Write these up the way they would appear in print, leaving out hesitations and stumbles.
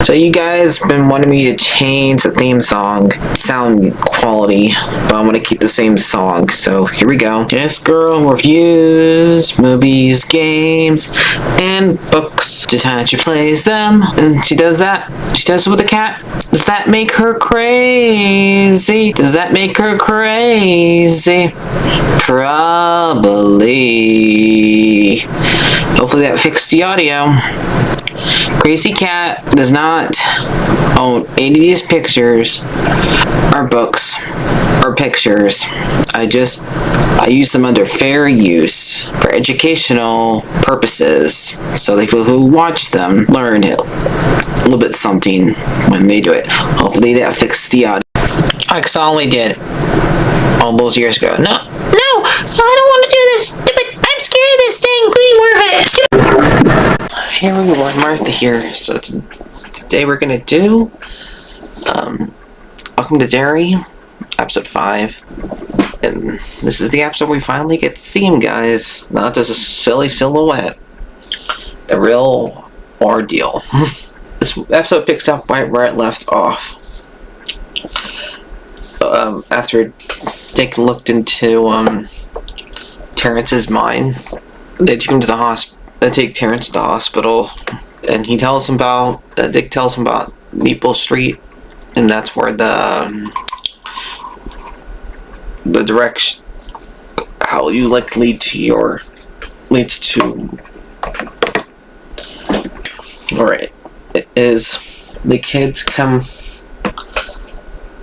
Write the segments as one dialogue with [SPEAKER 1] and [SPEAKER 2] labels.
[SPEAKER 1] So you guys been wanting me to change the theme song sound quality, but I'm gonna keep the same song. So here we go. This girl reviews movies, games, and books. Just how she plays them, and she does that. She does it with the cat. Does that make her crazy? Does that make her crazy? Probably. Hopefully that fixed the audio. Crazy Cat does not own any of these pictures or books or pictures. I use them under fair use for educational purposes, so the people who watch them learn a little bit something when they do it. Hopefully that fixed the audio. I only did all those years ago. No, I don't want to do this. I'm scared of this thing. Here we go, Martha here. So today we're gonna do Welcome to Derry, episode 5, and this is the episode we finally get to see him, guys. Not just a silly silhouette, the real ordeal. This episode picks up right where it left off. After taking a look into Terrence's mind, they take him to the hospital. They take Terrence to the hospital, and he tells him about. Dick tells him about Maple Street, and that's where the direction how you leads to. All right, it is the kids come.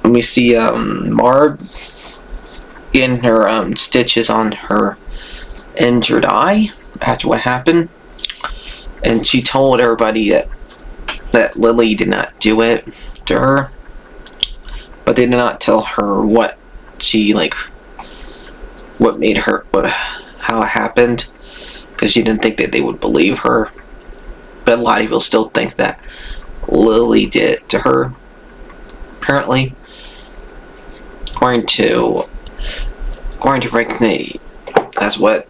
[SPEAKER 1] And we see Marg in her stitches on her injured eye after what happened, and she told everybody that Lily did not do it to her, but they did not tell her what made her, how it happened, because she didn't think that they would believe her. But a lot of people still think that Lily did it to her, apparently, according to Frank Nate. That's what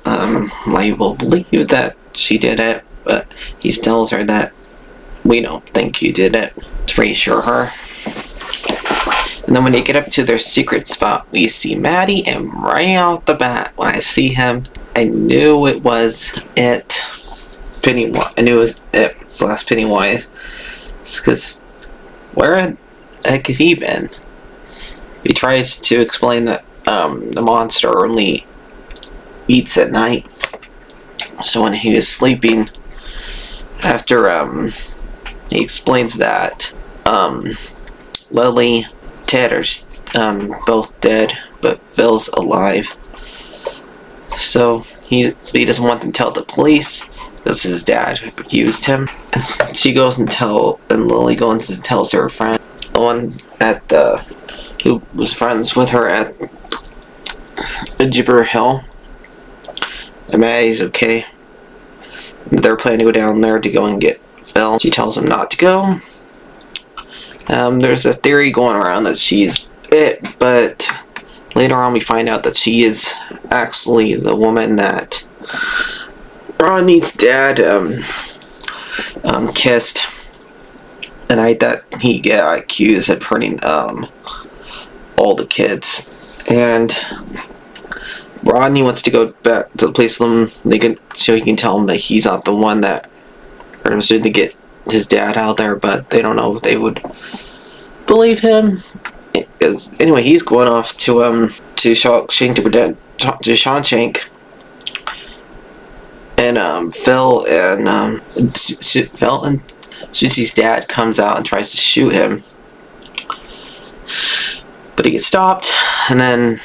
[SPEAKER 1] Label believed, that she did it, but he tells her that we don't think you did it, to reassure her. And then when they get up to their secret spot, we see Maddie, and right out the bat, when I see him, I knew it was it. Pennywise. I knew it was it. Slash Pennywise. Because where the heck has he been? He tries to explain that the monster only eats at night. So when he was sleeping, after he explains that Lily, Ted are both dead, but Phil's alive. So he doesn't want them to tell the police because his dad abused him. She goes and Lily goes and tells her friend, the one who was friends with her at Gibber Hill, and Maddie's okay. They're planning to go down there to go and get Phil. She tells him not to go. There's a theory going around that she's it, but later on we find out that she is actually the woman that Rodney's dad kissed, and I that he got accused of hurting all the kids. And Rodney wants to go back to the police so he can tell him that he's not the one that hurt him, so to get his dad out there, but they don't know if they would believe him. Anyway, he's going off to Shawshank, and Phil and Susie's dad comes out and tries to shoot him, but he gets stopped, and then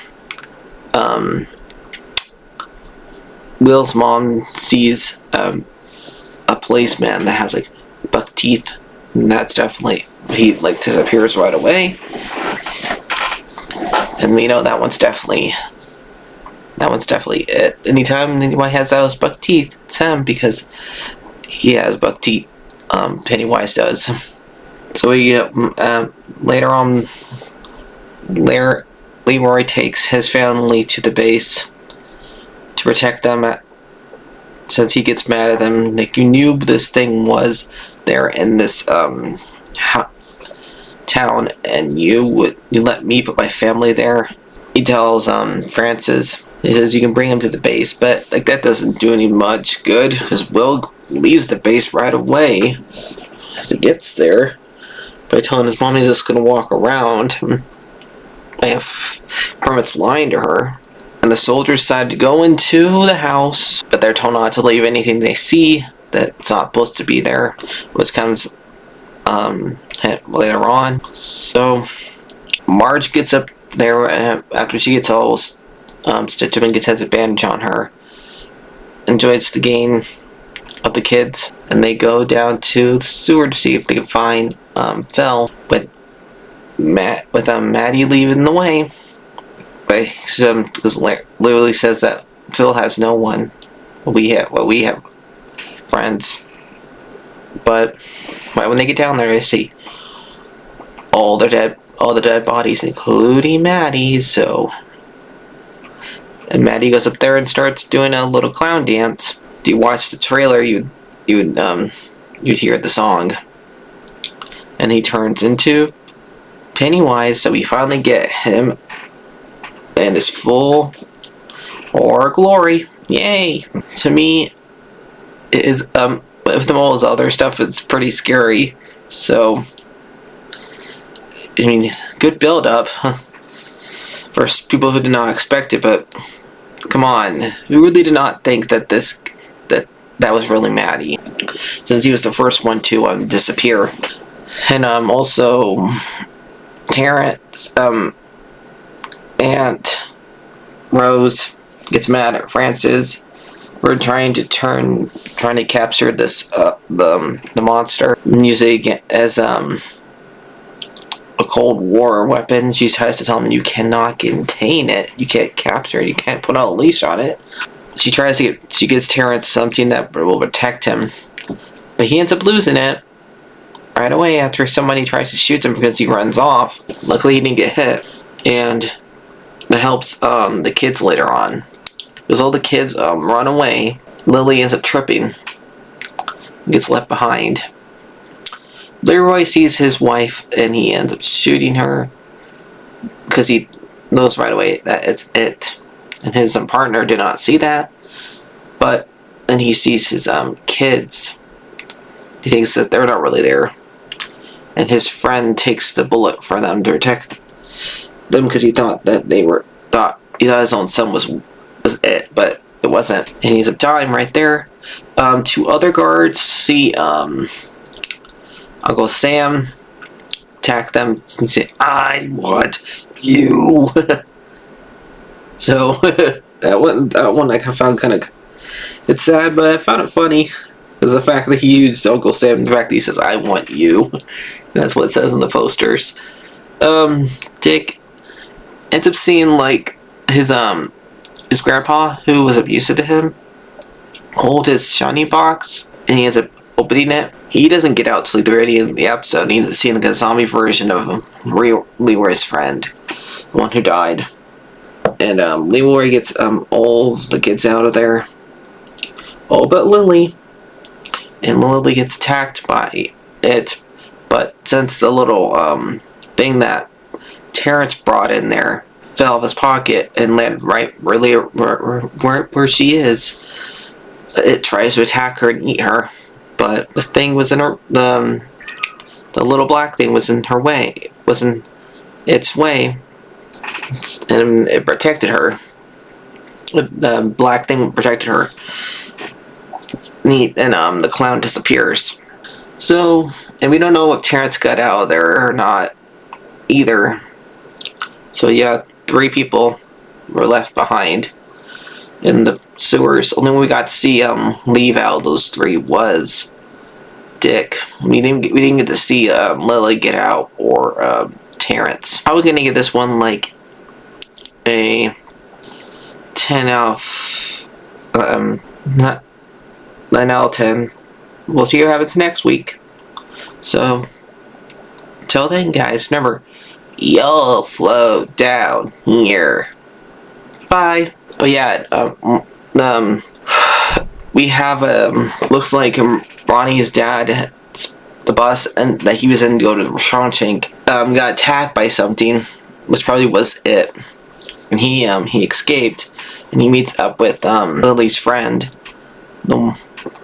[SPEAKER 1] Will's mom sees a policeman that has buck teeth, and that's definitely, he disappears right away, and we know that one's definitely it. Anytime anyone has those buck teeth, it's him, because he has buck teeth. Pennywise does. So later on, Leroy takes his family to the base to protect them, since he gets mad at them. You knew this thing was there in this town, and you let me put my family there. He tells Francis, he says you can bring him to the base, but like that doesn't do any much good because Will leaves the base right away as he gets there by telling his mom he's just gonna walk around. And Permit's lying to her. And the soldiers decide to go into the house, but they're told not to leave anything they see that's not supposed to be there, which comes later on. So Marge gets up there after she gets all stitched up and gets has a bandage on her, enjoys the game of the kids, and they go down to the sewer to see if they can find Phil, but Maddie leading the way. Because literally says that Phil has no one. We have friends. But when they get down there, they see all the dead bodies, including Maddie. And Maddie goes up there and starts doing a little clown dance. If you watch the trailer, you'd hear the song, and he turns into Pennywise. So we finally get him in his full horror glory. Yay! To me, it is with all his other stuff, it's pretty scary. So, I mean, good build up for people who did not expect it. But come on, who really did not think that that was really Maddie, since he was the first one to disappear. And also Terrence Aunt Rose gets mad at Francis for trying to capture this the monster and use it as a Cold War weapon. She tries to tell him you cannot contain it, you can't capture it, you can't put a leash on it. She gets Terrence something that will protect him, but he ends up losing it right away after somebody tries to shoot him because he runs off. Luckily he didn't get hit, and that helps the kids later on. Because all the kids run away, Lily ends up tripping, gets left behind. Leroy sees his wife and he ends up shooting her because he knows right away that it's it. And his partner did not see that, but then he sees his kids. He thinks that they're not really there, and his friend takes the bullet for them to protect them because he thought his own son was it, but it wasn't, and he's up dying right there. Two other guards see Uncle Sam attack them and say, "I want you." So that one I found kind of, it's sad, but I found it funny. Is the fact that he used Uncle Sam, the fact that he says, "I want you." And that's what it says in the posters. Dick ends up seeing like his grandpa, who was abusive to him, hold his shiny box, and he ends up opening it. He doesn't get out till the very end of the episode. He ends up seeing like a zombie version of Leroy's friend, the one who died. And Leroy gets all the kids out of there, all but Lily. And Lily gets attacked by it, but since the little thing that Terrence brought in there fell out of his pocket and landed right really where she is, it tries to attack her and eat her. But the thing was in her, the little black thing was in her way, was in its way, and it protected her. The black thing protected her. And the clown disappears. So, and we don't know if Terrence got out of there or not either. So yeah, 3 people were left behind in the sewers. Only one we got to see leave out of those 3 was Dick. We didn't get to see Lily get out or Terrence. Probably gonna give this one like a 10 out of not 9 out of 10. We'll see what happens next week. So, till then, guys, remember, y'all flow down here. Bye. Oh yeah, we have looks like Ronnie's dad, the bus and that he was in to go to Shawshank, got attacked by something, which probably was it, and he escaped, and he meets up with Lily's friend,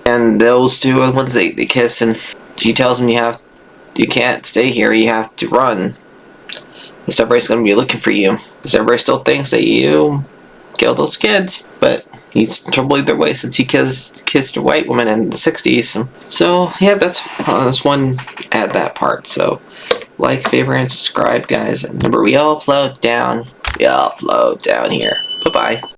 [SPEAKER 1] and those two are the ones they kiss, and she tells him you can't stay here, you have to run. Because everybody's going to be looking for you. Because everybody still thinks that you killed those kids. But he's in trouble either way since he kissed a white woman in the 60s. So, yeah, that's one at that part. So, like, favorite, and subscribe, guys. And remember, we all float down. We all float down here. Bye-bye.